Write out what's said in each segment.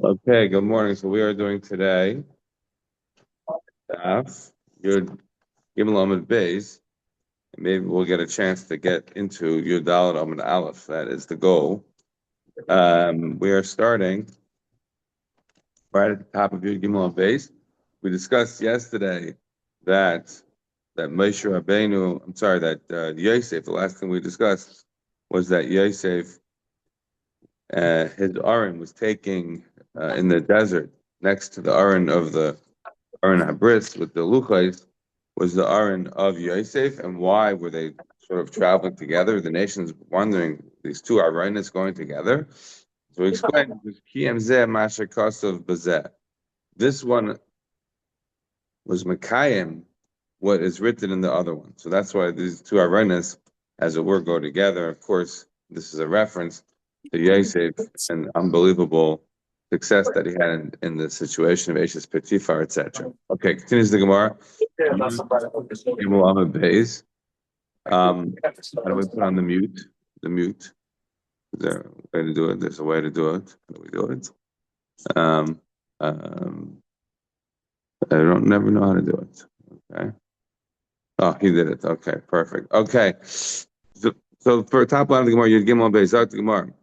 Okay, good morning. So we are doing today Daf Yud Gimel Amud Beis. And maybe we'll get a chance to get into Yud Dalet Amud Aleph. That is the goal. We are starting right at the top of Yud Gimel Amud Beis. We discussed yesterday that Moshe Rabbeinu, I'm sorry, that Yosef. The last thing we discussed was that Yosef, his Aron was taking in the desert next to the Aron of the Aron Habris with the Luchais was the Aron of Yosef, and why were they sort of traveling together? The nation's wondering these two Aronis going together. So we explained it was Kiyam Zeh Masha Kosov Bazeh. This one was Makayim, what is written in the other one. So that's why these two Aronis, as it were, go together. Of course, this is a reference to Yosef, an unbelievable success that he had in the situation of Ashes Petifar, etc. Okay, continues the Gemara. Gimel Amud Beis. How do we put on the mute? The mute. Is there a way to do it? There's a way to do it. How do we do it? Um, um, I don't never know how to do it. Okay. Oh, he did it. Okay, perfect. Okay. So for top line of the Gemara, you'd Gimel Beis out the Gemara.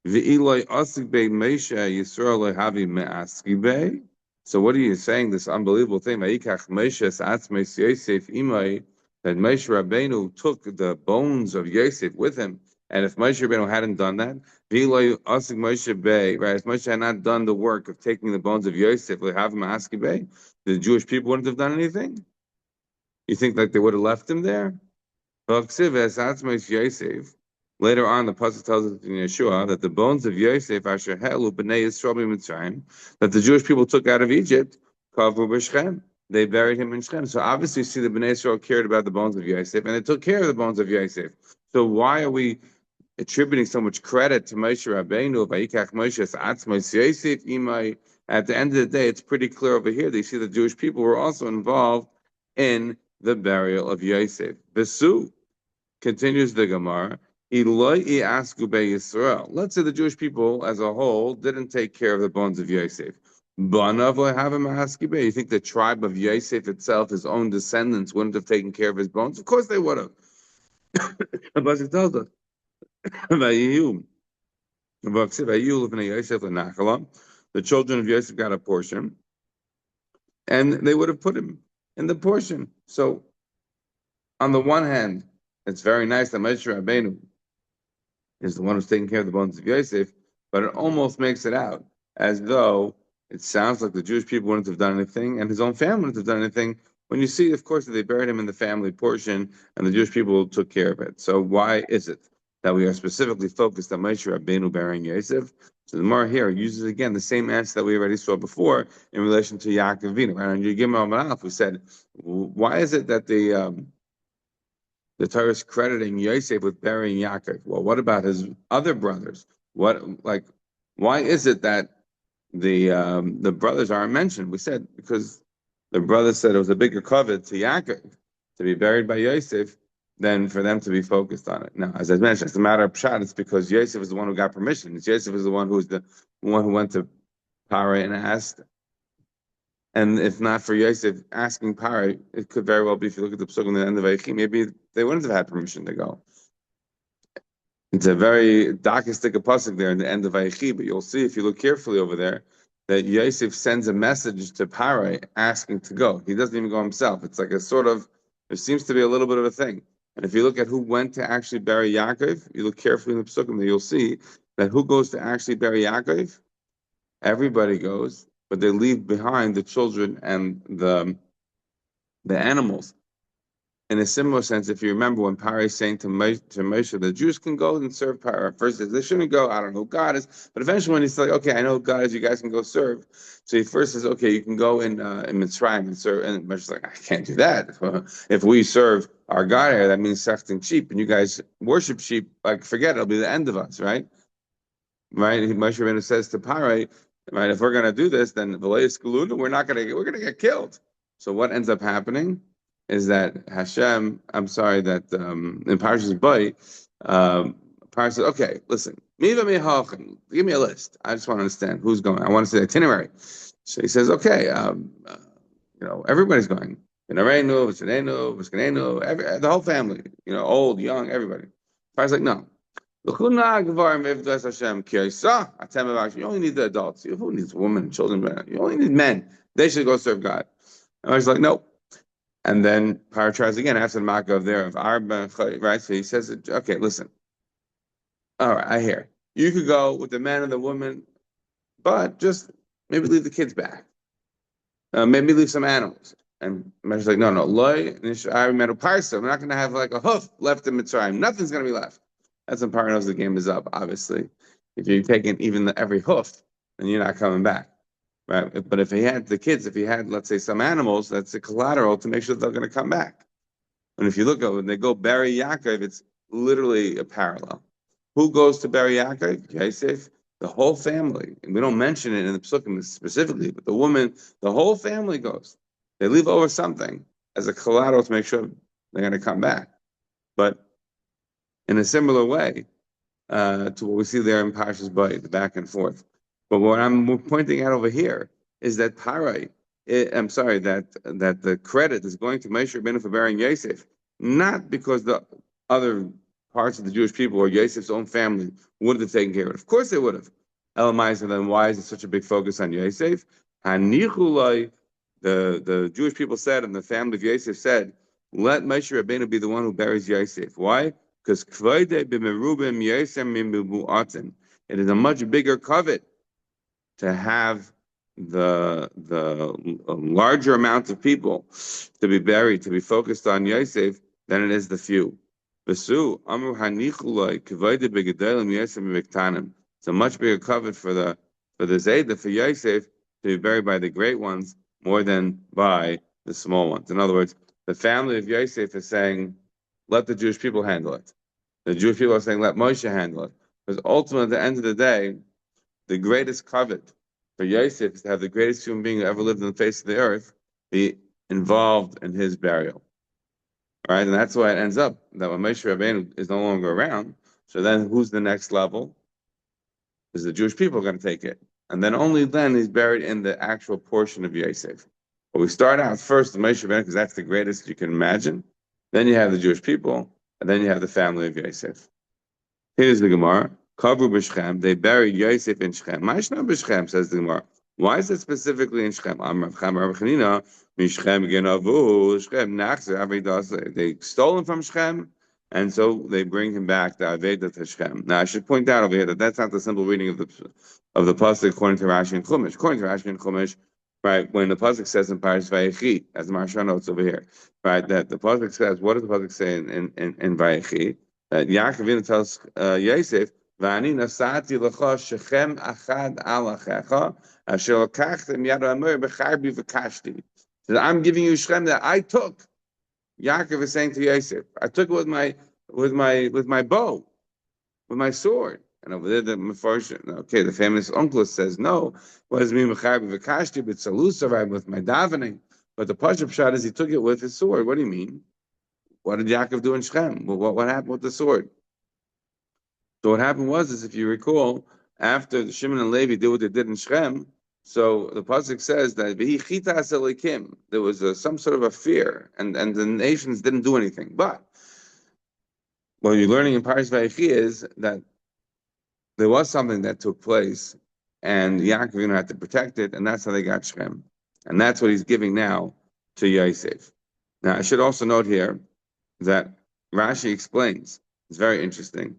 V'iloi asik bei Moshe Yisrael lehavi me'aski bei. So what are you saying? This unbelievable thing. Vayikach Moshe atzmeis Yosef imai, that Moshe Rabbeinu took the bones of Yosef with him. And if Moshe Rabbeinu hadn't done that, v'iloi asik Moshe bei, right? If Moshe had not done the work of taking the bones of Yosef lehavi me'aski bei, the Jewish people wouldn't have done anything. You think like they would have left him there? Later on, the pasuk tells us in Yeshua that the bones of Yosef, Asher Helu b'nei Yisrael Mitzrayim, that the Jewish people took out of Egypt, Kavu b'Shechem. They buried him in Shechem. So obviously, you see, the Bnei Yisrael cared about the bones of Yosef, and they took care of the bones of Yosef. So why are we attributing so much credit to Moshe Rabbeinu? Vayikach Moshe atzmos Yosef imai. At the end of the day, it's pretty clear over here that you see the Jewish people were also involved in the burial of Yosef. Besu. Continues the Gemara. Let's say the Jewish people as a whole didn't take care of the bones of Yosef. You think the tribe of Yosef itself, his own descendants, wouldn't have taken care of his bones? Of course they would have. But it tells us. The children of Yosef got a portion, and they would have put him in the portion. So, on the one hand, it's very nice that Moshe Rabbeinu is the one who's taking care of the bones of Yosef, but it almost makes it out as though it sounds like the Jewish people wouldn't have done anything, and his own family wouldn't have done anything. When you see, of course, that they buried him in the family portion, and the Jewish people took care of it. So why is it that we are specifically focused on Moshe Rabbeinu burying Yosef? So the Gemara here uses again the same answer that we already saw before in relation to Yaakov Avinu. Right? On Yigimel Malach, we said, why is it that the Torah is crediting Yosef with burying Yaakov? Well, what about his other brothers? Why is it that the brothers aren't mentioned? We said because the brothers said it was a bigger covet to Yaakov to be buried by Yosef than for them to be focused on it. Now, as I mentioned, it's a matter of pshat. It's because Yosef is the one who got permission. Yosef is the one who's the one who went to Paro and asked. And if not for Yosef asking Paro, it could very well be, if you look at the psuk in the end of Vayichi, maybe they wouldn't have had permission to go. It's a very darkistic pasuk there in the end of Vayichi, but you'll see if you look carefully over there that Yosef sends a message to Paro asking to go. He doesn't even go himself. It's like a sort of, there seems to be a little bit of a thing. And if you look at who went to actually bury Yaakov, you look carefully in the psukim, then you'll see that who goes to actually bury Yaakov? Everybody goes, but they leave behind the children and the animals. In a similar sense, if you remember when Paro is saying to Moshe, the Jews can go and serve Paro. First, they shouldn't go. I don't know who God is. But eventually, when he's like, okay, I know who God is, you guys can go serve. So he first says, okay, you can go in Mitzrayim and serve. And Moshe's like, I can't do that. If we serve our God here, that means sefting sheep, and you guys worship sheep. Like, forget it. It'll be the end of us, right? Right? Moshe Rabbeinu says to Paro, right, if we're going to do this, then we're going to get killed. So what ends up happening is that Hashem, I'm sorry, that in Parashas Bay, Paro says, okay, listen, Give me a list. I just want to understand who's going. I want to see the itinerary. So he says, okay, everybody's going. The whole family, old, young, everybody. Pharaoh's like, no. You only need the adults. Who needs women, children? You only need men. They should go serve God. And I was like, nope. And then Pharaoh tries again after the Makov there of Arba, right? So he says, okay, listen. All right, I hear. You could go with the man and the woman, but just maybe leave the kids back. Maybe leave some animals. And Moshe's like, no, loy, I remember parsa. We're not going to have like a hoof left in Mitzrayim. Nothing's going to be left. That's when Paro knows the game is up, obviously. If you're taking even every hoof, then you're not coming back. Right? But if he had the kids, if he had, let's say, some animals, that's a collateral to make sure they're going to come back. And if you look at when they go bury Yaakov, it's literally a parallel. Who goes to bury Yaakov? Yosef, the whole family. And we don't mention it in the Psukim specifically, but the whole family goes. They leave over something as a collateral to make sure they're going to come back. But in a similar way to what we see there in Parshas Bayit, the back and forth. But what I'm pointing out over here is that that the credit is going to Moshe Rabbeinu for burying Yosef, not because the other parts of the Jewish people or Yosef's own family would have taken care of it. Of course they would have. Elamai, then why is it such a big focus on Yosef? Hanichulai, the Jewish people said, and the family of Yosef said, let Moshe Rabbeinu be the one who buries Yosef. Why? Because it is a much bigger covet to have the larger amount of people to be buried, to be focused on Yosef, than it is the few. It's a much bigger covet for the Zayda, for Yosef, to be buried by the great ones more than by the small ones. In other words, the family of Yosef is saying, let the Jewish people handle it. The Jewish people are saying, let Moshe handle it. Because ultimately, at the end of the day, the greatest covet for Yosef is to have the greatest human being who ever lived on the face of the earth be involved in his burial. Right? And that's why it ends up that when Moshe Rabbeinu is no longer around, so then who's the next level? Because the Jewish people are going to take it. And then only then he's buried in the actual portion of Yosef. But we start out first with Moshe Rabbeinu because that's the greatest you can imagine. Then you have the Jewish people, and then you have the family of Yosef. Here's the Gemara. Kavru b'Shechem. They buried Yosef in Shechem. Ma'ishna b'Shechem, says the Gemara. Why is it specifically in Shechem? They stole him from Shechem, and so they bring him back to Aveda to Shechem. Now, I should point out over here that that's not the simple reading of the pasuk according to Rashi and Chumash. According to Rashi and Chumash, right, when the pasuk says in Parashas Vayechi, as the Maharsha notes over here, right, that the pasuk says, what does the pasuk say in Vayechi? That Yaakov tells Yosef, "V'ani nasati lecha Shechem achad al achecha asher lokachtem yad ha'amor b'charbi v'kashti." So I'm giving you Shechem that I took. Yaakov is saying to Yosef, I took it with my bow, with my sword. And over there, the Mefarshim, okay, the famous uncle says, no, what does it mean b'charbi v'kashti? But salusa, with my davening. But the Pashup shot is he took it with his sword. What do you mean? What did Yaakov do in Shechem? Well, what happened with the sword? So what happened was, if you recall, after the Shimon and Levi did what they did in Shechem, so the pasuk says that there was some sort of a fear, and the nations didn't do anything. But what you're learning in Parashas Vayechi is that there was something that took place, and Yaakov had to protect it, and that's how they got Shechem, and that's what he's giving now to Yosef. Now I should also note here that Rashi explains. It's very interesting.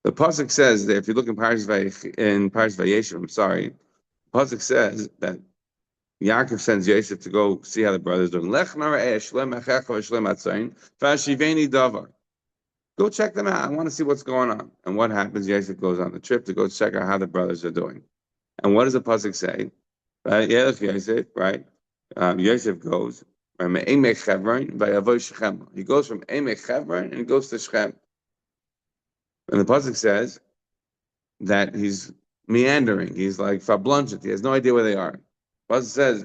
The pasuk says that if you look in Parashas Vayeshev, the pasuk says that Yaakov sends Yosef to go see how the brothers are doing. Go check them out. I want to see what's going on. And what happens? Yosef goes on the trip to go check out how the brothers are doing. And what does the pasuk say? Yosef, right? Yosef goes. He goes from Emek Chevron and he goes to Shechem. And the pasuk says that he's meandering. He's like fablunget. He has no idea where they are. The pasuk says,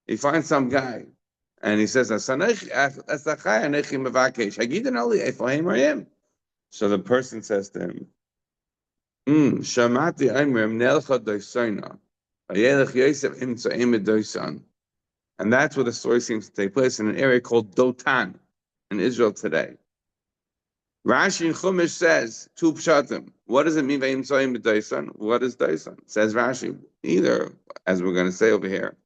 he finds some guy, and he says, So the person says to him, Shamati Amrim Nelcha Doisona. Vayelech Yosef Im Tza'im Doisan. And that's where the story seems to take place in an area called Dotan in Israel today. Rashi in Chumash says, two pshatim. What does it mean, Vayim Tza'im Doisan? What is Doisan? Says Rashi, either, as we're going to say over here,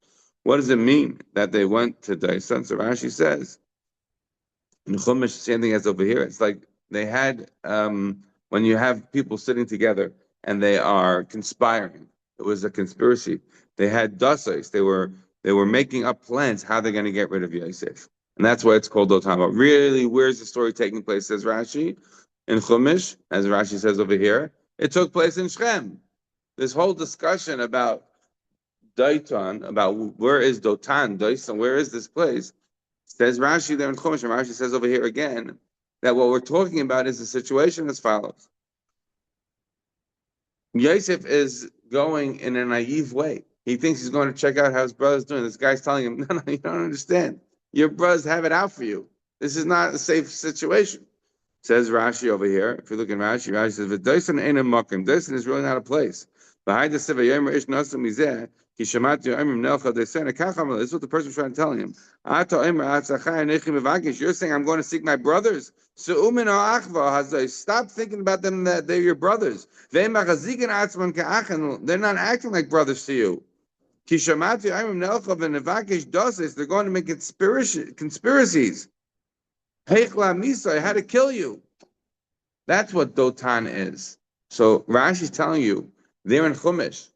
what does it mean that they went to Doisan? So Rashi says, in Chumash, same thing as over here. It's like they had, when you have people sitting together and they are conspiring, it was a conspiracy. They had dasais. They were making up plans how they're going to get rid of Yosef. And that's why it's called Dotan. But really, where's the story taking place, says Rashi? In Chumash, as Rashi says over here, it took place in Shechem. This whole discussion about Daitan, about where is Dotan, Daitan, where is this place, says Rashi there in Chumash, and Rashi says over here again, that what we're talking about is the situation as follows. Yosef is going in a naive way. He thinks he's going to check out how his brother's doing. This guy's telling him, no, you don't understand. Your brothers have it out for you. This is not a safe situation. Says Rashi over here. If you look at Rashi, Rashi says, "V'dosan ein a makom." Dosan is really not a place. Behind the seva yomer ish nasam mizeh ki shamati yomer nelcha dosan. This is what the person was trying to tell him. Ata yomer atzachai nechi mevakish. You're saying I'm going to seek my brothers. So umin ha'achva hazay. Stop thinking about them that they're your brothers. They're not acting like brothers to you. Ki shamati yomer nelcha v'nevakish dosis. They're going to make conspiracies. Heichla Misa, I had to kill you. That's what Dotan is. So Rashi's telling you, they're in Chumash.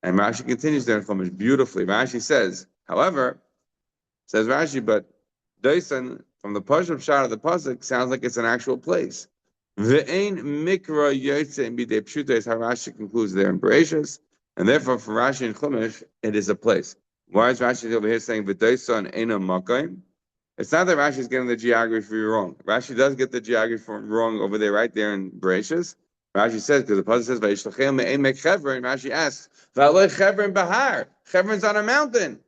And Rashi continues there in Chumash beautifully. Rashi says, however, says Rashi, but Doisan, from the Pashup shot of the Pasuk, sounds like it's an actual place. Ve'ein mikra yotze in bidei pshuta is how Rashi concludes there in Bereshis. And therefore, for Rashi and Chumash, it is a place. Why is Rashi over here saying, V'doisan eina makayim? It's not that Rashi is getting the geography wrong. Rashi does get the geography wrong over there, right there in Bereshis. Rashi says, because the Pasuk says, "Vayishlachem me'emek Chevron." Rashi asks, "V'alei Chevron bahar." Chevron's on a mountain,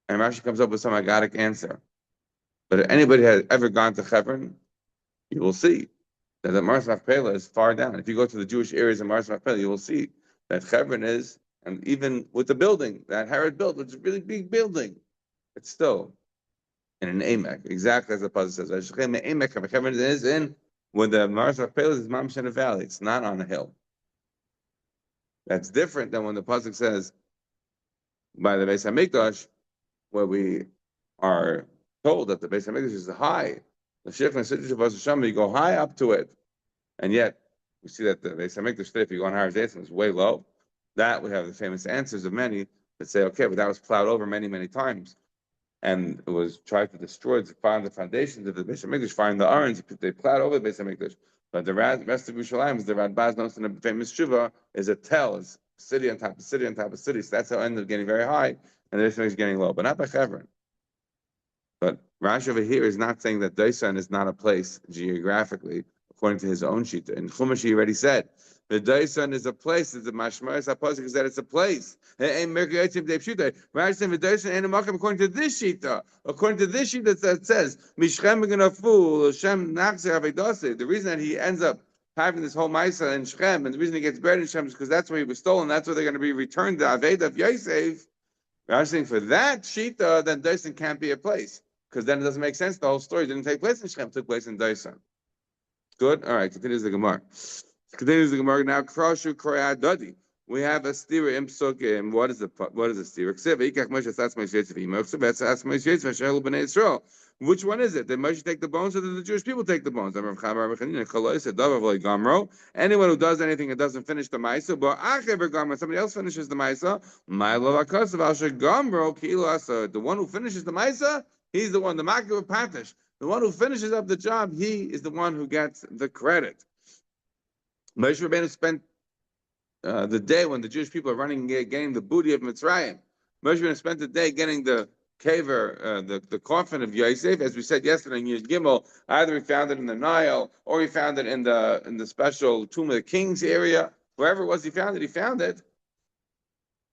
and Rashi comes up with some agadic answer. But if anybody has ever gone to Chevron, you will see that the Mars Machpelah is far down. If you go to the Jewish areas of Mars Machpelah, you will see that Chevron is, and even with the building that Herod built, which is a really big building, it's still in an Amek, exactly as the Pasuk says. Chevron is in when the Mars Machpelah is Mamish in a valley. It's not on a hill. That's different than when the Pasuk says by the Beis Hamikdash, where we are told that the Beis Hamikdash is high. The Shif and Siddush of Hashem, you go high up to it, and yet we see that the Beis Hamikdash today, if you go on Har Zaytzim, is way low. That we have the famous answers of many that say, okay, but that was plowed over many, many times. And it was tried to destroy, to find the foundations of the Beis Hamikdash, find the Arons, they plowed over the Beis Hamikdash. But the rest of Yerushalayim, the Radbaz knows in the famous Shuvah, is a tell, is city on top of city on top of city. So that's how it ended up getting very high, and the Beis Hamikdash is getting low, but not by Chevron. But Rashi over here is not saying that Daisan is not a place geographically, according to his own shita. In Chumash, he already said, the Daisan is a place. It's a mashmaris haposik is that it's a place. Rashi said the Daisan ain't a makom according to this shita. According to this shita that says Mishchem fool Hashem nachzer avedase. The reason that he ends up having this whole ma'isa in Shechem, and the reason he gets buried in Shechem is because that's where he was stolen. That's where they're going to be returned. The aved of Yosef. Rashi saying for that shita, then Daisan can't be a place because then it doesn't make sense. The whole story didn't take place in Shechem; it took place in Daisan. Good. All right. Continues the Gemara. Continues the Gemara now. Krashu Kroya Dadi. We have a stira in Psukim. What is a stira? Which one is it? Did Moshe take the bones, or did the Jewish people take the bones? Anyone who does anything and doesn't finish the ma'isa, but somebody else finishes the ma'isa. The one who finishes the ma'isa, he's the one. The makir patish. The one who finishes up the job, he is the one who gets the credit. Moshe Rabbeinu spent the day when the Jewish people are getting the booty of Mitzrayim. Moshe Rabbeinu spent the day getting the kaver, the coffin of Yosef, as we said yesterday in Yud Gimel. Either he found it in the Nile, or he found it in the special Tomb of the Kings area. Wherever it was, he found it.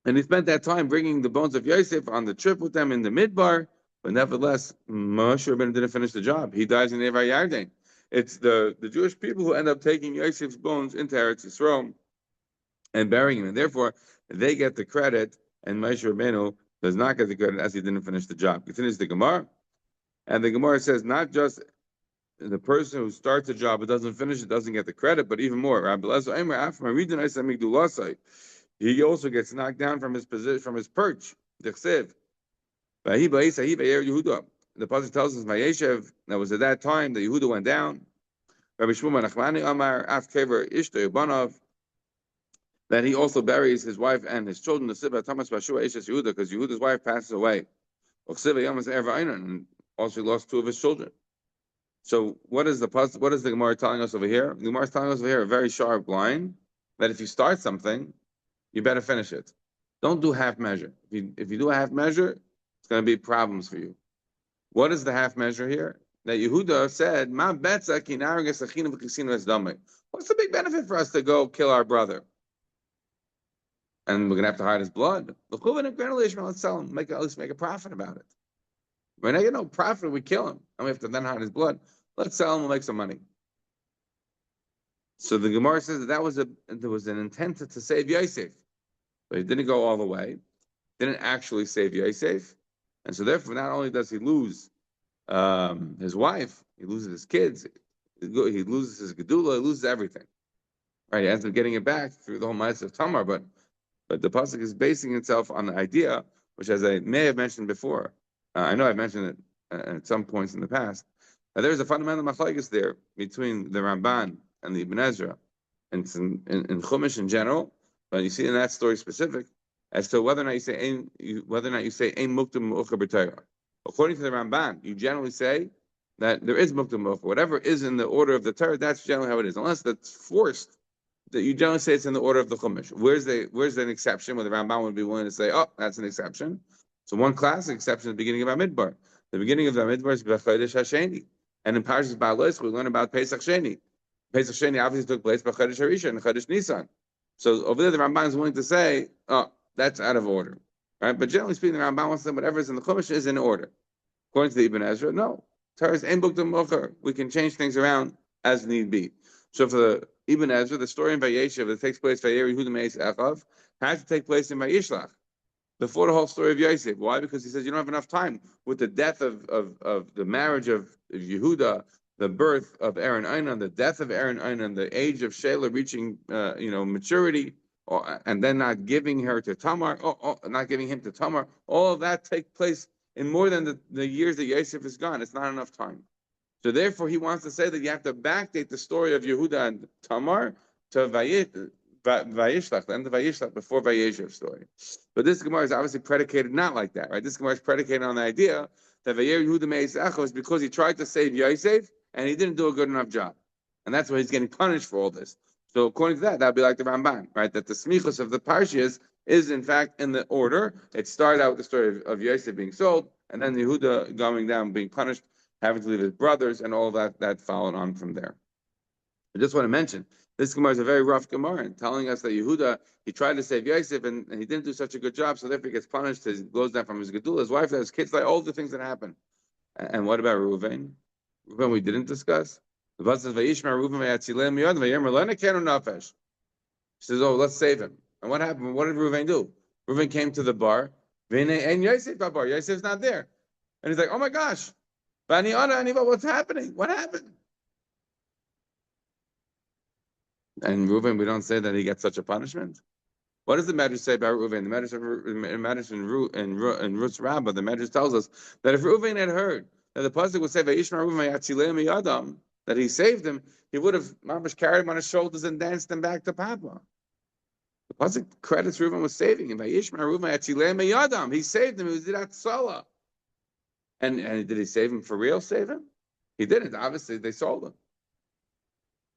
And he spent that time bringing the bones of Yosef on the trip with them in the Midbar. But nevertheless, Moshe Rabbeinu didn't finish the job. He dies in Evar Yarden. It's the Jewish people who end up taking Yosef's bones into Eretz Yisrael and burying him, and therefore they get the credit, and Moshe Rabbeinu does not get the credit as he didn't finish the job. Continues the Gemara, and the Gemara says not just the person who starts a job but doesn't finish it doesn't get the credit, but even more. He also gets knocked down from his position, from his perch. The pasuk tells us, "Vayeshev." That was at that time that Yehuda went down. Rabbi Shmuel Nachmani Amar Af Kever Ishto Yubanav. That he also buries his wife and his children. The Sibba Thomas Bashua Ishes Yehuda, because Yehuda's wife passes away. And also he lost two of his children. So what is the Gemara telling us over here? The Gemara is telling us over here a very sharp line that if you start something, you better finish it. Don't do half measure. If you do a half measure, it's going to be problems for you. What is the half measure here? That Yehuda said, what's the big benefit for us to go kill our brother? And we're going to have to hide his blood. Let's sell him. At least make a profit about it. When I get no profit, we kill him. And we have to then hide his blood. Let's sell him and make some money. So the Gemara says that there was an intent to save Yosef. But he didn't go all the way. Didn't actually save Yosef. And so therefore, not only does he lose his wife, he loses his kids, he loses his gedula, he loses everything. Right? He ends up getting it back through the whole ma'aseh of Tamar, but the pasuk is basing itself on the idea, which, as I may have mentioned before, I know I've mentioned it at some points in the past, there's a fundamental machlokes there between the Ramban and the Ibn Ezra, and in Chumash in general, but you see in that story specific, as to whether or not you say ein muktam mu'ucher b'Torah. According to the Ramban, you generally say that there is muktam mu'ucher. Whatever is in the order of the Torah, that's generally how it is, unless that's forced. That you generally say it's in the order of the Chumash. Where's an exception where the Ramban would be willing to say, oh, that's an exception? So one classic exception is the beginning of Amidbar. The beginning of the Amidbar is B'Chodesh HaSheni. And in Parashas Ba'alos, we learn about Pesach Sheni. Pesach Sheni obviously took place by Chodesh Harishon and Chodesh Nisan. So over there, the Ramban is willing to say, oh, that's out of order. Right? But generally speaking, the Ramban wants to say whatever is in the Chumash is in order. According to the Ibn Ezra, no. Torah is ein buktam mocher. We can change things around as need be. So for the Ibn Ezra, the story in Vayeshev that takes place Vayeri Yehuda Meis Echav had to take place in Vayishlach before the whole story of Yosef. Why? Because he says you don't have enough time with the death of the marriage of Yehuda, the birth of Aaron Einan, the death of Aaron Einan, the age of Shelah reaching maturity, and then not giving her to Tamar, not giving him to Tamar. All of that take place in more than the years that Yosef is gone. It's not enough time. So therefore, he wants to say that you have to backdate the story of Yehuda and Tamar to Vayishlach, the end of Vayishlach, before Vayeshev's story. But this Gemara is obviously predicated not like that, right? This Gemara is predicated on the idea that Vayer Yehuda Meis Echo is because he tried to save Yosef and he didn't do a good enough job. And that's why he's getting punished for all this. So according to that would be like the Ramban, right? That the smichus of the Parshas is in fact in the order. It started out with the story of Yosef being sold, and then Yehuda going down, being punished, having to leave his brothers, and all that followed on from there. I just want to mention, this Gemara is a very rough Gemara, telling us that Yehuda, he tried to save Yosef, and he didn't do such a good job, so therefore he gets punished. He goes down from his gedula, his wife, his kids, like all the things that happen. And what about Reuven? Reuven we didn't discuss. The Bible says, "Vayishma Reuven vayatzilei miyad vayomer lo nekenu nafesh." He says, "Oh, let's save him." And what happened? What did Reuven do? Reuven came to the bar, and Yosef bar. Yosef's not there, and he's like, "Oh my gosh, what's happening? What happened?" And Reuven, we don't say that he gets such a punishment. What does the Medrash say about Reuven? The Medrash in Ruth's Rabbah, the Medrash tells us that if Reuven had heard that the pasuk would say Vayishma Reuven vayatzilei miyadam, that he saved him, he would have mamash carried him on his shoulders and danced him back to Papa. The pasuk credits Reuven with saving him. Vayishma Reuven vayatzilei miyadam. He saved him. He was at Sotah. And did he save him for real? Save him? He didn't. Obviously, they sold him.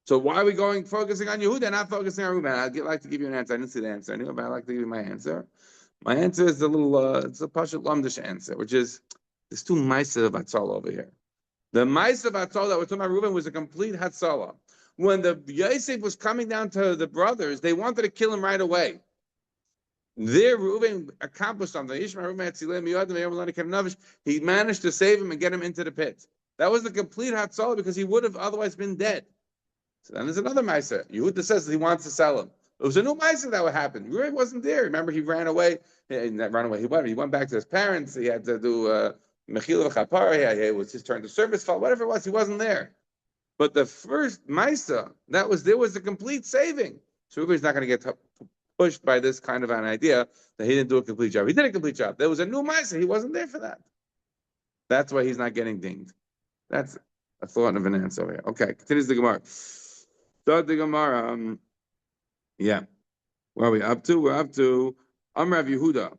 So why are we focusing on Yehuda and not focusing on Reuben? I'd like to give you an answer. I didn't see the answer anyway, but I'd like to give you my answer. My answer is it's a Pashut Lamdish answer, which is, there's two Ma'aser of Hatzalah over here. The Ma'aser of Hatzalah that we're talking about Reuben was a complete Hatzalah. When the Yosef was coming down to the brothers, they wanted to kill him right away. There, Reuben accomplished something. He managed to save him and get him into the pit. That was the complete Hatzalah because he would have otherwise been dead. So then there's another Maisa. Yehuda says that he wants to sell him. It was a new Maisa that would happen. He really wasn't there. Remember, he ran away. He ran away. He went back to his parents. He had to do Mechila v'chapara. It was his turn to service. Whatever it was, he wasn't there. But the first Maisa, there was a complete saving. So everybody's not going to get pushed by this kind of an idea that he didn't do a complete job. He did a complete job. There was a new Maisa. He wasn't there for that. That's why he's not getting dinged. That's a thought of an answer over here. Okay, continues the Gemara. Start the Gemara. Yeah. Where are we up to? We're up to Amar Yehuda.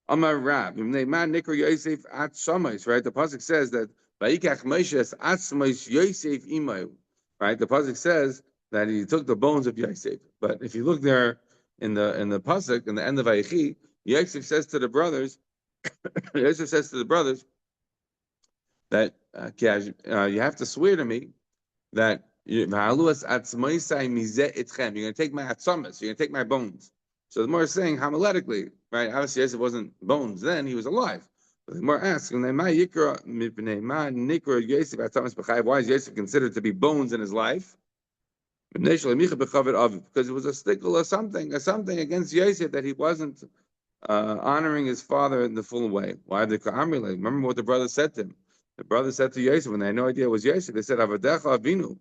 Amar Rab. Nikra Yosef at Shomais, right? The Pasuk says that Vayikach Moshe at Shomais Yosef Imayu. Right? The Pasuk says that he took the bones of Yosef. But if you look there in the Pasuk, in the end of Vayichi, Yosef says to the brothers, that you have to swear to me that you're going to take my atzomas, you're going to take my bones. So the Gemara is saying homiletically, right? Obviously, Yosef wasn't bones then; he was alive. But the Gemara asks, why is Yosef considered to be bones in his life? Because it was a stickle or something against Yosef that he wasn't honoring his father in the full way. Why did remember what the brother said to him? The brother said to Yosef, when they had no idea it was Yosef, they said, Avadecha Avinu.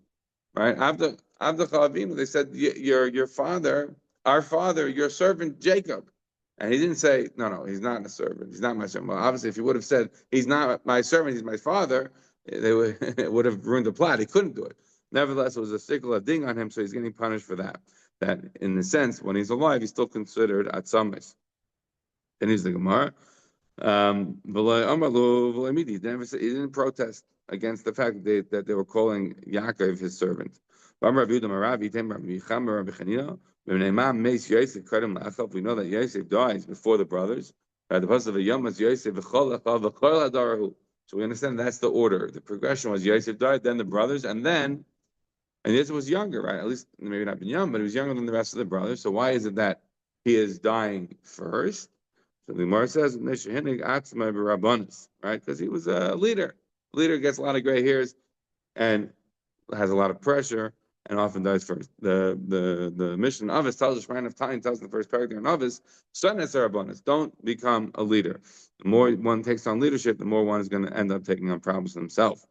Right? Avdecha Avinu. They said, your father, our father, your servant Jacob. And he didn't say, no, he's not a servant. He's not my servant. Well, obviously, if he would have said, he's not my servant, he's my father, it would have ruined the plot. He couldn't do it. Nevertheless, it was a sickle, a ding on him, so he's getting punished for that. That, in a sense, when he's alive, he's still considered atzamis. Then he's the Gemara. He didn't protest against the fact that they were calling Yaakov his servant. We know that Yosef dies before the brothers. So we understand that's the order. The progression was Yosef died, then the brothers, and Yosef was younger, right? At least maybe not been young, but he was younger than the rest of the brothers. So why is it that he is dying first? So the Gemara says, right? Because he was a leader. Leader gets a lot of gray hairs and has a lot of pressure and often dies first. The mission of Avis tells us, Shrine of Time tells the first paragraph in Avis, don't become a leader. The more one takes on leadership, the more one is going to end up taking on problems himself.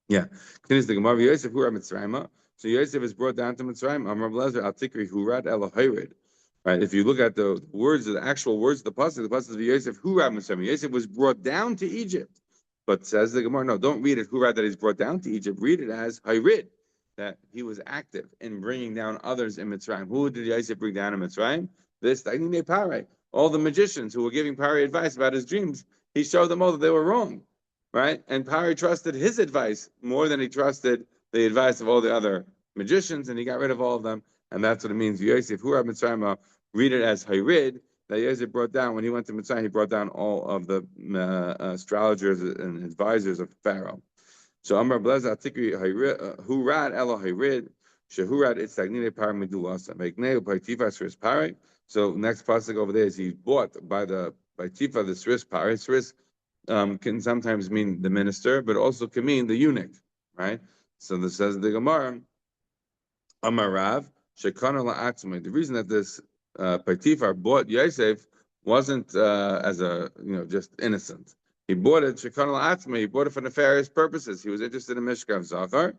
Yeah. Continues the Gemara, Yosef Hura Mitzrayim. So Yosef is brought down to Mitzrayim. Amar Blazer Al Tikri Hurad El Hayrid. Right, if you look at the words, the actual words of the pasuk of Yosef, Hurad Mitzrayim. Yosef was brought down to Egypt, but says the Gemara, no, don't read it Hurad that he's brought down to Egypt. Read it as Hayrid, that he was active in bringing down others in Mitzrayim. Who did Yosef bring down in Mitzrayim? All the magicians who were giving Pari advice about his dreams. He showed them all that they were wrong, right? And Pari trusted his advice more than he trusted the advice of all the other magicians, and he got rid of all of them. And that's what it means. Yosef Hurad Mitzrayim. Read it as Hayrid, that Yosef brought down, when he went to Mitzrayim, he brought down all of the astrologers and advisors of Pharaoh. So Amar Blaza Atikri Hurad Elo Hayrid, Shehurad Itzagnine Par Midulasa, Megneu Paitiva Sris Pare. So next pasuk over there is he's bought by Tifa the Sris Pare. Sris can sometimes mean the minister, but also can mean the eunuch, right? So this says the Gemara, Amar Rav, Shekana La'atzmai. The reason that this Potiphar bought Yosef wasn't as a just innocent. He bought it Shekana La'atzmai. He bought it for nefarious purposes. He was interested in Mishkav Zachar.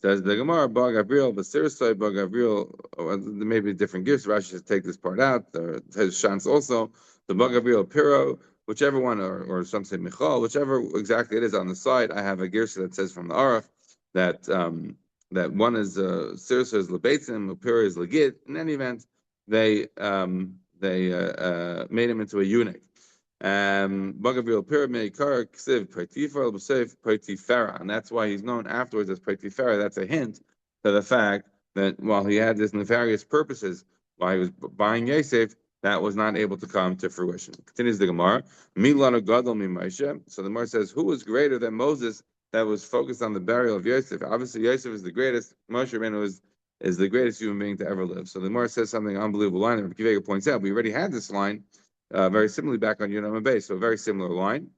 Says the Gemara, Bar Gabriel, Basirisoi, Bar Gabriel. There may be different gifts. Rashi should take this part out. His chance also. The Bar Gabriel Piro, whichever one, or some say Michal, whichever exactly it is on the side. I have a girsa that says from the Aruch that that one is Sirsa is Lebeitzim, Piro is Legit. In any event, they made him into a eunuch. And that's why he's known afterwards as Potiphar. That's a hint to the fact that while he had his nefarious purposes while he was buying Yosef, that was not able to come to fruition. Continues the Gemara. So the Gemara says, who was greater than Moses that was focused on the burial of Yosef? Obviously, Yosef is the greatest. Moshe Rabbeinu is the greatest human being to ever live. So the Gemara says something unbelievable line. Rabbi Akiva points out, we already had this line very similarly back on Yonam Bay, so a very similar line.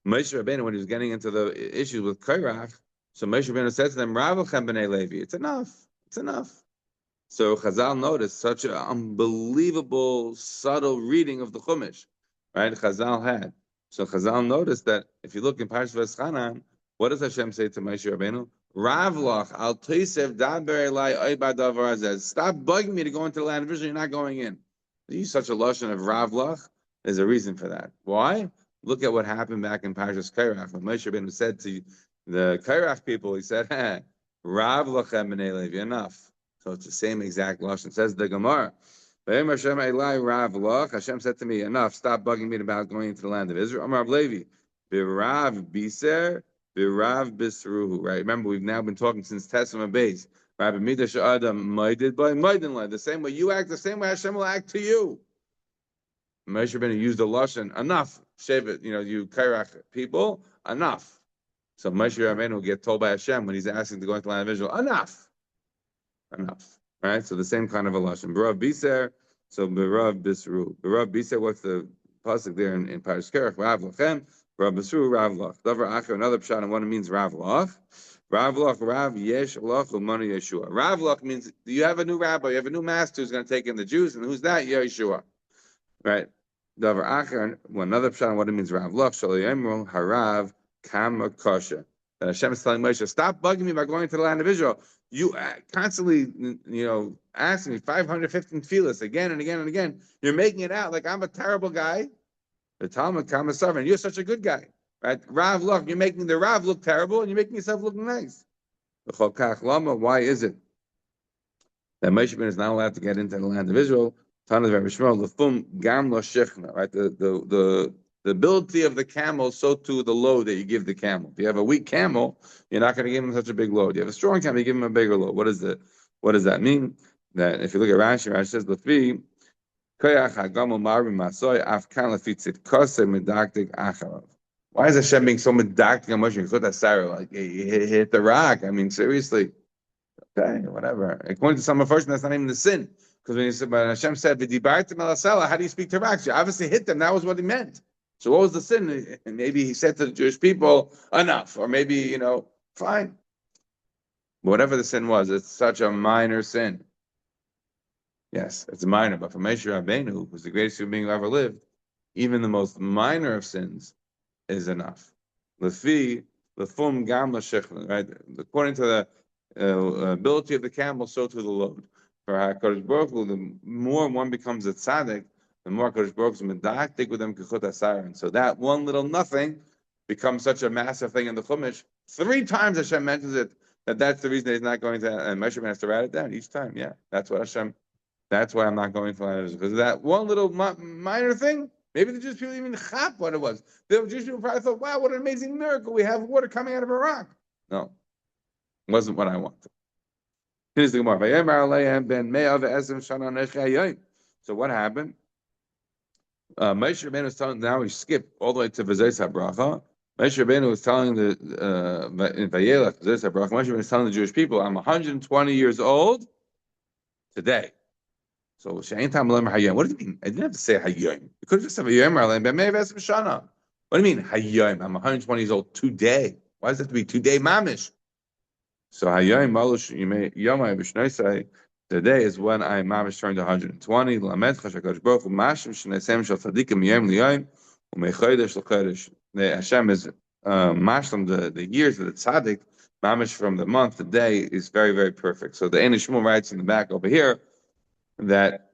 Moshe Rabbeinu, when he was getting into the issues with Korach, so Moshe Rabbeinu said to them, Ravachem b'nei Levi, it's enough. It's enough. So Chazal noticed such an unbelievable, subtle reading of the Chumash, right? Chazal had. So Chazal noticed that if you look in Parshas V'eschanan, what does Hashem say to Moshe Rabbeinu? Ravlach al Toisev daber elai oibad davar hazeh. Stop bugging me to go into the land of Israel. You're not going in. You use such a lashon of Ravlach. There's a reason for that. Why? Look at what happened back in Parshas Korach when Moshe Rabbeinu said to the Korach people, he said, Ravlachem b'nei Levi, enough. So it's the same exact lashon. Says the Gemara. Hashem said to me, enough, stop bugging me about going into the land of Israel. Amar Levi, Birav Biser, Birav Bisruhu. Right? Remember, we've now been talking since Testament base. Rabbi Midash Adam Maidid by Maidin. The same way you act, the same way Hashem will act to you. Moshe Rabbeinu used the lashon, enough. Shevet, you Korach people, enough. So Moshe Rabbeinu will get told by Hashem when he's asking to go into the land of Israel, enough. Right? So the same kind of a lashon. B'rav biser, so b'rav bisru. B'rav biser, what's the pasuk there in Parshas Korach? Rav lachem, b'rav bisru, rav lach. Davar acher, another pshat on what it means, rav lach. Rav lach, rav yesh lach, umanu Yeshua. Rav lach means you have a new rabbi, you have a new master who's going to take in the Jews, and who's that? Yeshua. Right? Davar acher, another pshat on what it means, rav lach. Shalayimro harav kama kasha. That Hashem is telling Moshe, stop bugging me by going to the land of Israel. You constantly, asking me 515 tefillas again and again and again. You're making it out like I'm a terrible guy. The Talmud Kama Sarvan, you're such a good guy, right? Rav look, you're making the Rav look terrible, and you're making yourself look nice. Why is it that Moshe Rabbeinu is not allowed to get into the land of Israel? Right? The ability of the camel, so too the load that you give the camel. If you have a weak camel, you're not going to give him such a big load. You have a strong camel, you give him a bigger load. What does that mean? That if you look at Rashi, Rashi says, why is Hashem being so medactic on Moshe? Like, he hit the rock. I mean, seriously. Okay, whatever. According to some first, that's not even the sin. Because when Hashem said, how do you speak to rocks? You obviously hit them. That was what he meant. So what was the sin? And maybe he said to the Jewish people, enough. Or maybe, fine. Whatever the sin was, it's such a minor sin. Yes, it's minor. But for Moshe Rabbeinu, who's the greatest human being who ever lived, even the most minor of sins is enough. Lefi, lefum gam l'shechlan, right? According to the ability of the camel, so to the load. For HaKadosh Baruch Hu, the more one becomes a tzaddik, the more HaKadosh Baruch Hu is medactic with them kechut asar. And so that one little nothing becomes such a massive thing in the Chumash. 3 times Hashem mentions it, that's the reason that he's not going to, and Moshe has to write it down each time. Yeah, that's what Hashem, that's why I'm not going to land because of that one little minor thing. Maybe the Jewish people even chap what it was. The Jewish people probably thought, wow, what an amazing miracle. We have water coming out of a rock. No, it wasn't what I wanted. Here's the Gemara. So what happened? Moshe Rabbeinu was telling, now we skip all the way to V'zos HaBracha. Moshe Rabbeinu was telling in Vayelech, V'zos HaBracha, Moshe Rabbeinu was telling the Jewish people, I'm 120 years old today. So, what do you mean? I didn't have to say Hayom. You could have just said Hayom. What do you mean Hayom? I'm 120 years old today. Why does it have to be today, mamish? So Hayom Malush Yomai B'Shnoisai. Today is when I mamish turned 120. Lamed Chashakadosh Baruch Hu Mashim Shneisem Shal Tzadikim Yom Liyom U'Mechodesh L'Chodesh. The Hashem is mashlim the years of the tzaddik mamish from the month. The day is very very perfect. So the Ein Shmuel writes in the back over here that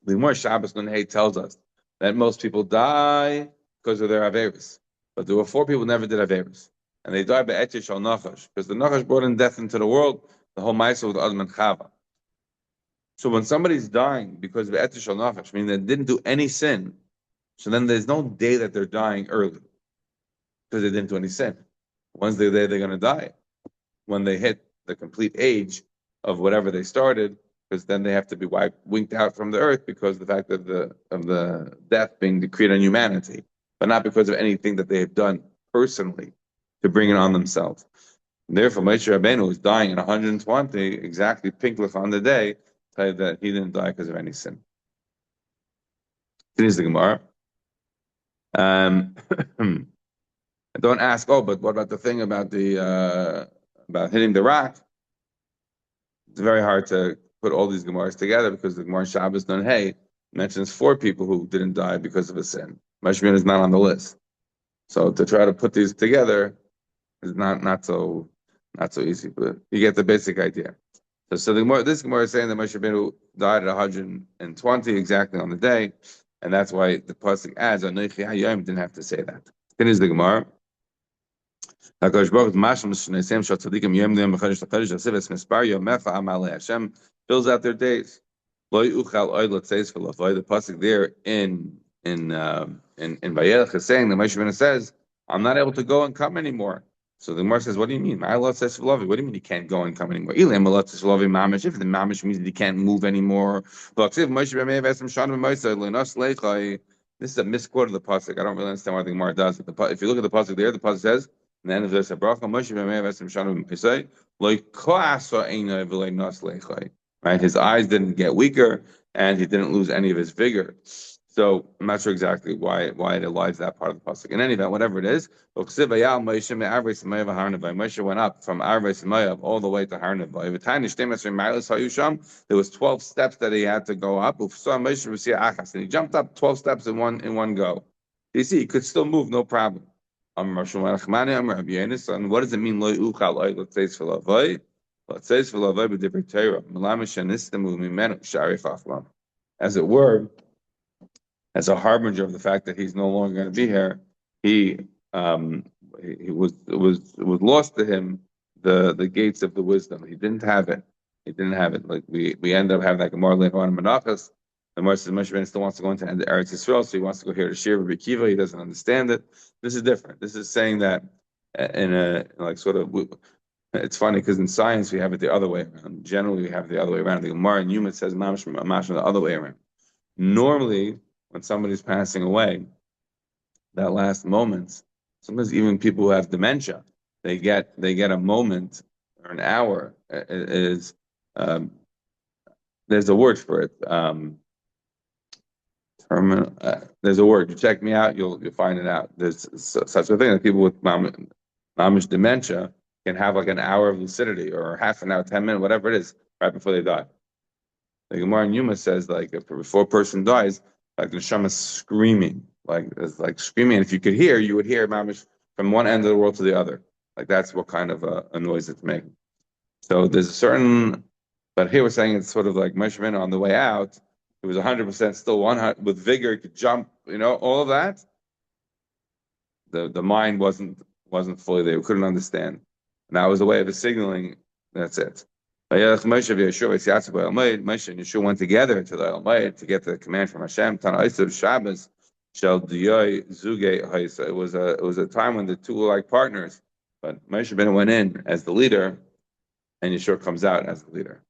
the Gemara Shabbos Nun tells us that most people die because of their averis, but there were 4 people who never did averis, and they died by Etish al Nachash because the Nachash brought in death into the world. The whole Ma'aseh with Adam and Chava. So when somebody's dying because of Etish al Nachash, meaning they didn't do any sin, so then there's no day that they're dying early because they didn't do any sin. When's the day they're going to die? When they hit the complete age of whatever they started. Because then they have to be winked out from the earth because of the fact of the death being decreed on humanity, but not because of anything that they have done personally to bring it on themselves. And therefore, Moshe Rabbeinu was dying at 120, exactly pinklich on the day, tell you that he didn't die because of any sin. Here's the Gemara. And don't ask, oh, but what about the thing about about hitting the rock? It's very hard to put all these Gemaras together because the Gemara Shabbos Nun Hey mentions 4 people who didn't die because of a sin. Mashmin is not on the list. So to try to put these together is not so easy, but you get the basic idea. So this Gemara is saying that Moshe Rabbeinu died at 120 exactly on the day, and that's why the pasuk adds Anochi Hayom didn't have to say that. Finish the Gemara. HaKadosh Baruch Hu mashal m'shneisem shel tzadikim yom yom b'chodesh l'chodesh yosef es mispar yomecha amalei. Hashem fills out their days. Lo yuchal oid l'tzeis v'lavoy. The pasuk there in Vayelech is saying that Moshe Rabbeinu says, "I'm not able to go and come anymore." So the Gemara says, "What do you mean? What do you mean he can't go and come anymore? If the mamish means that he can't move anymore." This is a misquote of the pasuk. I don't really understand why the Gemara does it. If you look at the pasuk there, the pasuk says, and then there's a bracha, right? His eyes didn't get weaker, and he didn't lose any of his vigor. So I'm not sure exactly why it elides that part of the pasuk. In any event, whatever it is, Moshe went up from Arvei Semayav all the way to Har Nevav. There was 12 steps that he had to go up. And he jumped up 12 steps in one go. You see, he could still move, no problem. And what does it mean? As it were, as a harbinger of the fact that he's no longer going to be here, he was lost to him the gates of the wisdom. He didn't have it. Like we end up having like a more later on in Menachos. The Gemara says Moshe Rabbeinu still wants to go into Eretz Yisrael, so he wants to go here to Shir Rabbi Kiva. He doesn't understand it. This is different. This is saying that in a like sort of. It's funny because in science we have it the other way around. Generally, we have it the other way around. The Gemara in Yuma says mamash the other way around. Normally, when somebody's passing away, that last moment, sometimes even people who have dementia, they get a moment or an hour. There's a word for it. There's a word. You check me out, you'll find it out. There's such a thing that people with mamish dementia can have like an hour of lucidity or half an hour, 10 minutes, whatever it is, right before they die. The Gemara in Yuma says like before a person dies, like the neshama is screaming, like it's like screaming. And if you could hear, you would hear mamish from one end of the world to the other. Like that's what kind of a noise it's making. So there's a certain, but here we're saying it's sort of like Moshe Rabbeinu on the way out. It was 100% still 100 with vigor. He could jump, all of that. The mind wasn't fully there. We couldn't understand. And that was a way of signaling. That's it. Moshe and Yeshua went together into the Almighty to get the command from Hashem. Shabbos shall It was a time when the two were like partners, but Moshe Rabbeinu went in as the leader, and Yeshua comes out as the leader.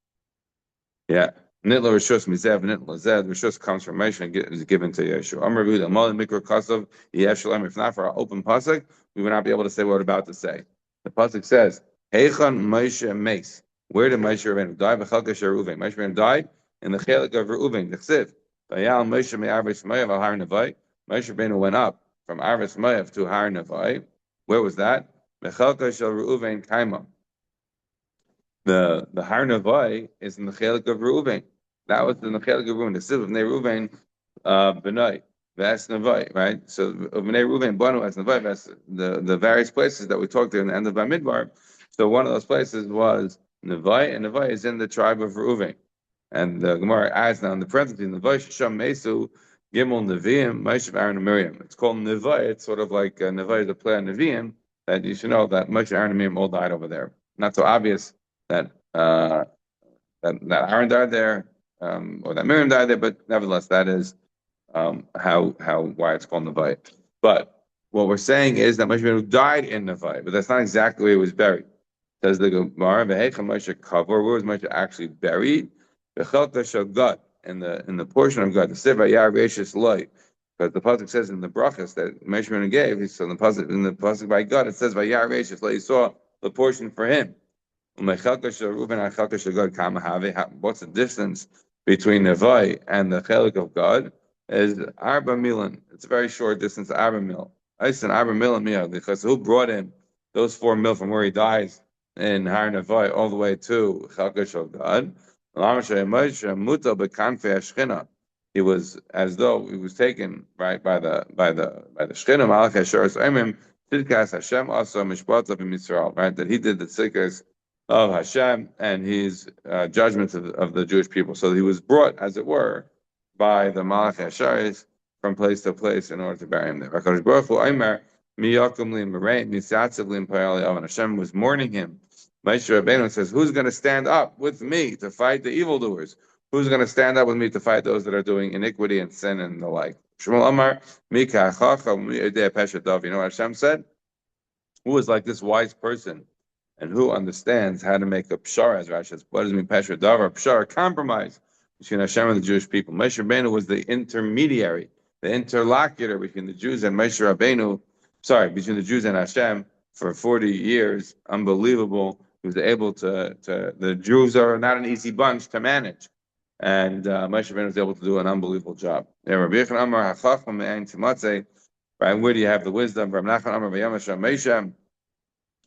Yeah. Nitla Rishus Mizev, Nitla Zed, Rishus comes from Moshe and is given to Yeshua. Amar Ruda, Amal Mikra Kasav, Yev Shalem. If not for our open pasuk, we would not be able to say what we're about to say. The pasuk says, Heichan Moshe Meis. Where did Moshe Rabbeinu die? B'chalka Reuven. Moshe Rabbeinu died in the chelik of Reuven. The Chsiv. Vayal Moshe me'Arvei Semayav al Har Nevav. Moshe Rabbeinu went up from Arvei Semayav to Har Nevav. Where was that? B'chalka Reuven Kaima. The Har Nevav is in the chelik of Reuven. That was in the chelik of Reuven. The Chsiv of Bnei Reuven B'nai. That's Nevav, right? So of Bnei Reuven Banu as Nevav. That's the various places that we talked to in the end of Bamidbar. So one of those places was Nevav, and Nevav is in the tribe of Reuven. And the Gemara adds now in the parentheses, Nevav Sham Mesu Gimel Neviim Moshe Aaron and Miriam. It's called Nevav. It's sort of like Nevav is a play on Neviim, that you should know that Moshe, Aaron, and Miriam all died over there. Not so obvious that that Aaron died there, or that Miriam died there, but nevertheless, that is why it's called Nevav. But what we're saying is that Moshe Rabbeinu died in Nevav, but that's not exactly where he was buried. Says the Gemara, Moshe Kavor, where was Moshe actually buried? In the portion of God, the Siva Yar Rashis Loy, because the pasuk says in the brachas that Moshe Rabbeinu gave, so in the pasuk by God, it says Vayar Rashis Loy. He saw the portion for him. What's the distance between Nevav and the chelik of God? Is Arba Milan. It's a very short distance, Arba Mil. I said, Abra Milamia, because who brought in those 4 mil from where he dies in Har Navai all the way to Chalkash of God? He was as though he was taken right by the Shechina Malach Hashem Aimim Tzidkas Hashem also Mishpat Yisrael, right? That he did the tzidkas of Hashem and his judgments of the Jewish people. So he was brought, as it were, by the Malach Hashem from place to place in order to bury him there. HaKadosh Baruch Hu Omer, Mi Yakum Li Merei, Mi Satzav Li Payal Yavan. Hashem was mourning him. Moshe Rabbeinu says, who's going to stand up with me to fight the evildoers? Who's going to stand up with me to fight those that are doing iniquity and sin and the like? Shmuel Amar, Mi Ka'achacha, Mi Yodei Peshat Dov. You know what Hashem said? Who is like this wise person and who understands how to make a pshara, as Rashi says, what does it mean, Peshat Dov, or pshara, compromise between Hashem and the Jewish people? Moshe Rabbeinu was the intermediary, the interlocutor between the Jews and Moshe Rabbeinu, between the Jews and Hashem for 40 years. Unbelievable. He was able the Jews are not an easy bunch to manage. And Moshe Rabbeinu was able to do an unbelievable job. Right, where do you have the wisdom?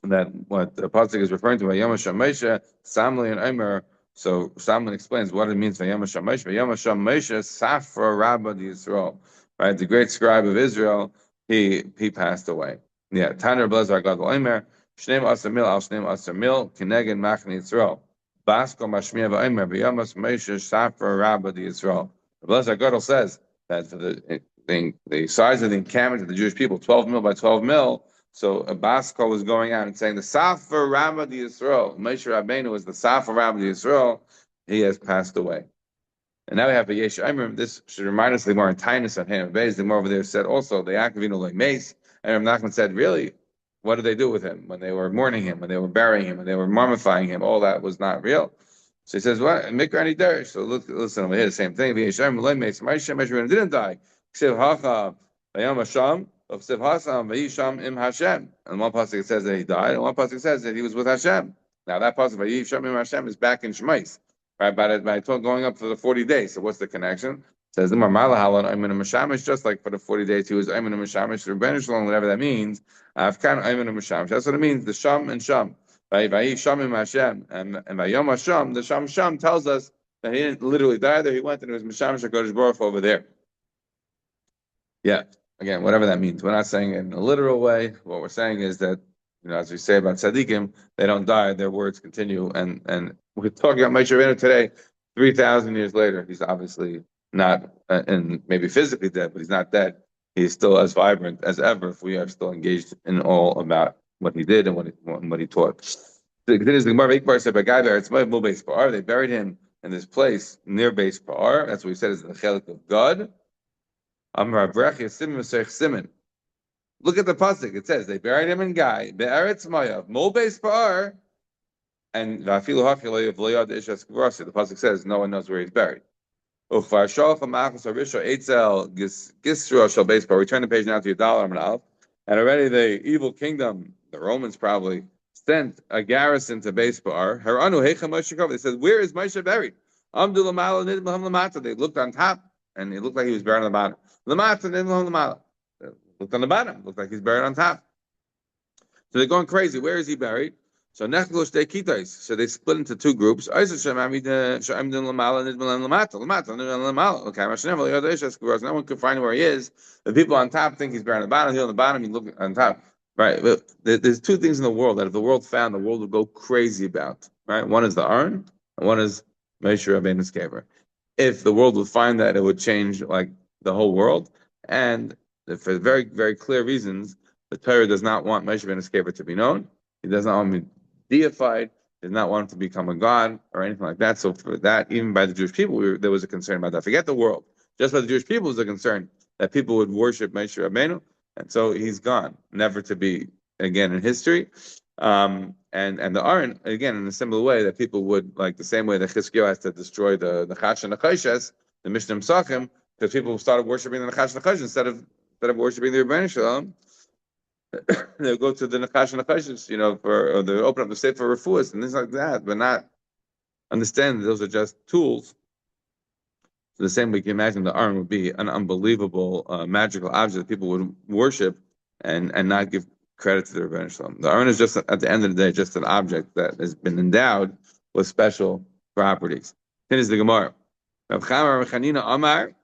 That what the pasuk is referring to, Vayamasham Moshe, Samli and Omer. So Samli explains what it means, Vayamasham Moshe. Vayamasham Moshe, Safra Rabba Yisrael. Right, the great scribe of Israel, he passed away. Yeah, Tanner Blazar God Omer, Shneim Asamil, Al Shneim Asamil, Kinegin Machni Yisrael. Basko Mashmiya V'Omer, V'Yamas Moshe, Safra Rabba Yisrael. The Blazar Gadol says that for the size of the encampment of the Jewish people, 12 mil by 12 mil. So a Basko was going out and saying, the Safar Rabba Yisrael, Moshe Rabbeinu was the Safar Rabba Yisrael, he has passed away. And now we have a Yesh. I remember this should remind us the more in Tainus of Ham Beis. The more over there said also the Akavino like Mace. And Nachman said, really, what did they do with him when they were mourning him, when they were burying him, when they were mummifying him? All that was not real. So he says, what? Mikrani Derish. So listen over here, the same thing. Yesh Mace. Moshe didn't die. Ksiv Hacha Vayam Hasham. Of Siv Hasam Vayisham Im Hashem. And one pasuk says that he died, and one pasuk says that he was with Hashem. Now that pasuk Vayisham Im Hashem is back in Shemais, right? By going up for the 40 days. So what's the connection? It says the Marmala Halon Ayman Mashamish, just like for the 40 days he was Ayman Mashamish, Rebbeinu Shalom, whatever that means. Afkan Ayman Mashamish. That's what it means. The Sham and Sham. Vayisham Im Hashem and Vayom Hashem. The Sham tells us that he didn't literally die there. He went and it was Mashamish HaKadosh Baruch Hu over there. Yeah. Again, whatever that means. We're not saying it in a literal way. What we're saying is that, as we say about tzaddikim, they don't die, their words continue. And we're talking about Moshe Rabbeinu today, 3,000 years later. He's obviously not, and maybe physically dead, but he's not dead. He's still as vibrant as ever if we are still engaged in all about what he did and what he taught. They buried him in this place near Beis Pa'ar. That's what we said is the chelik of God. Look at the pasuk. It says they buried him in Gai, be'eretz Moav, Mo Beis Pa'ar, and the pasuk says no one knows where he's buried. Return the page now to your dollar, and already the evil kingdom, the Romans probably sent a garrison to Beis Pa'ar. They said, "Where is Moshe buried?" They looked on top, and it looked like he was buried on the bottom. Looked on the bottom, looked like he's buried on top. So they're going crazy. Where is he buried? So they split into two groups. No one could find where he is. The people on top think he's buried on the bottom. He's on the bottom. You look on top. Right. There's two things in the world that if the world found, the world would go crazy about. Right. One is the Aron, and one is Moshe Rabbeinu's kever. If the world would find that, it would change like the whole world. And for very, very clear reasons, the Torah does not want Moshe Rabbeinu's kever to be known. He does not want him to be deified. He does not want him to become a god or anything like that. So for that, even by the Jewish people, there was a concern about that. Forget the world. Just by the Jewish people was a concern that people would worship Moshe Rabbeinu. And so he's gone, never to be again in history. And the Aron, again, in a similar way, that people would, like the same way that Chizkiyahu has to destroy the Nachash and Nachoshes, the Mishnah Psachim, because people started worshiping the Nachash and Nachoshes instead of worshiping the Rebbeinu Shalom. They'll go to the Nachash and Nachoshes, or they open up the Sefer Refuahs and things like that, but not understand that those are just tools. The same way you can imagine the Aron would be an unbelievable magical object that people would worship and not give credit to the Rebbeinu Shalom. The Aron is just at the end of the day just an object that has been endowed with special properties. Finish the Gemara. Rav Chama Rav Chanina Amar.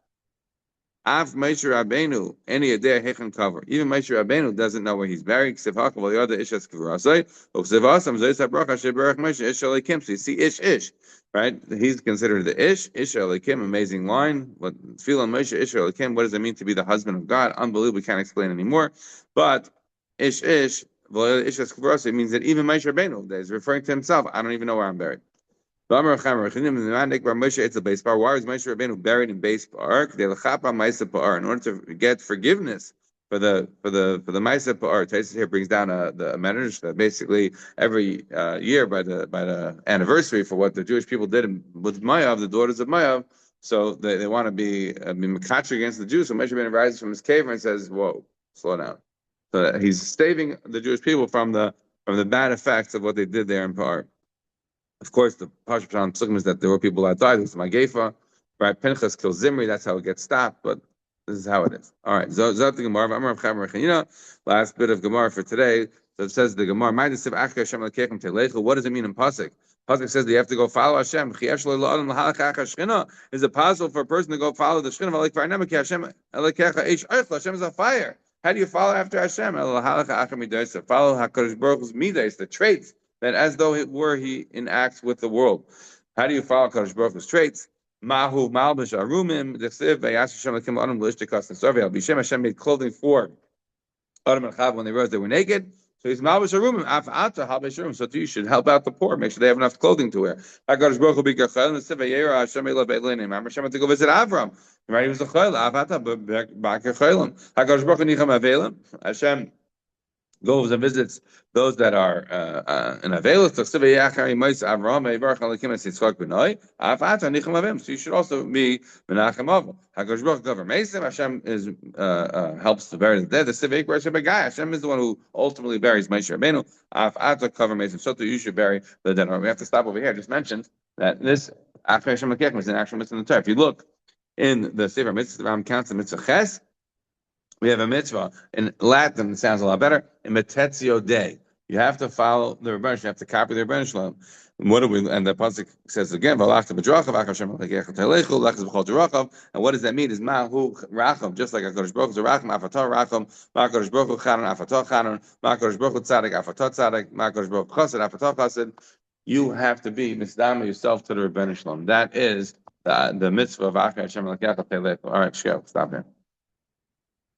Av Moshe Rabbeinu, any adeh hechan cover. Even Moshe Rabbeinu doesn't know where he's buried. Ksiv hakol v'yada ish eskevrasei. Uksiv asam zoyis habracha sheberach Moshe ish elikim. So you see ish, right? He's considered the ish elikim. Amazing line. What tefillah Moshe ish elikim? What does it mean to be the husband of God? Unbelievable. We can't explain anymore. But ish v'yada ish eskevrasei means that even Moshe Rabbeinu is referring to himself. I don't even know where I'm buried. Why is Moshe Rabbeinu buried in base par? In order to get forgiveness for the Maisa Par. Taisus here brings down the medrash that basically every year by the anniversary for what the Jewish people did with Mayav, the daughters of Mayav. So they want to be mekacher against the Jews. So Moshe Rabbeinu rises from his cave and says, "Whoa, slow down." So he's saving the Jewish people from the bad effects of what they did there in Par. Of course, the Parsha Pshan Psukim is that there were people that died. It was Magefa, right? Pinchas kills Zimri. That's how it gets stopped. But this is how it is. All right. Zot the Gemara. Last bit of Gemara for today. So it says the Gemara. What does it mean in Pasuk? Pasuk says that you have to go follow Hashem. Is it possible for a person to go follow the Shekhinah? Hashem is a fire. How do you follow after Hashem? Follow HaKadosh Baruch Hu's midas, the traits that as though it were he enacts with the world. How do you follow Kadosh Baruch Hu's traits? Mahu malbish arumim dechsev vayash Hashem lakim adam l'ishtikas nesorvei al bishem. Hashem made clothing for Adam and Chav when they realized they were naked. So he's malbish arumim af ata halbish arumim. So you should help out the poor, make sure they have enough clothing to wear. Kadosh Baruch Hu b'kachel nesev vayera Hashem elav be'leinim. Hashem had to go visit Avram. Right, he was a chayil. Af ata b'kachelim. Kadosh Baruch Hu nicham avelim. Hashem goes and visits those that are in Avelis. So you should also be Menachem Avram. HaKadosh Baruch Hu Hashem is helps to bury the dead. Hashem is the one who ultimately buries Moshe Rabbeinu. Sotah, you should bury the dead. We have to stop over here. I just mentioned that this Af Hashem Lekechem is an actual mitzvah in the Torah. If you look in the Sefer Mitzvah, the Ram counts the mitzvah Ches. We have a mitzvah in Latin. It sounds a lot better. In Metetzio Day, you have to follow the Rebbeinu. You have to copy the Rebbeinu Shalom. What do we? And the pasuk says again, and what does that mean? Is Mahu Racham, just like Hakadosh Baruch Hu Racham, Afatah Racham, Hakadosh Baruch Hu Chanan, Afatah Chanan, Hakadosh Baruch Hu Tzadik, Afatah Tzadik, Hakadosh Baruch Hu Chassid, Afatah Chassid. You have to be misdama yourself to the Rebbeinu Shalom. That is the mitzvah of Achei Hashem L'Kecha Telechu. All right, stop here.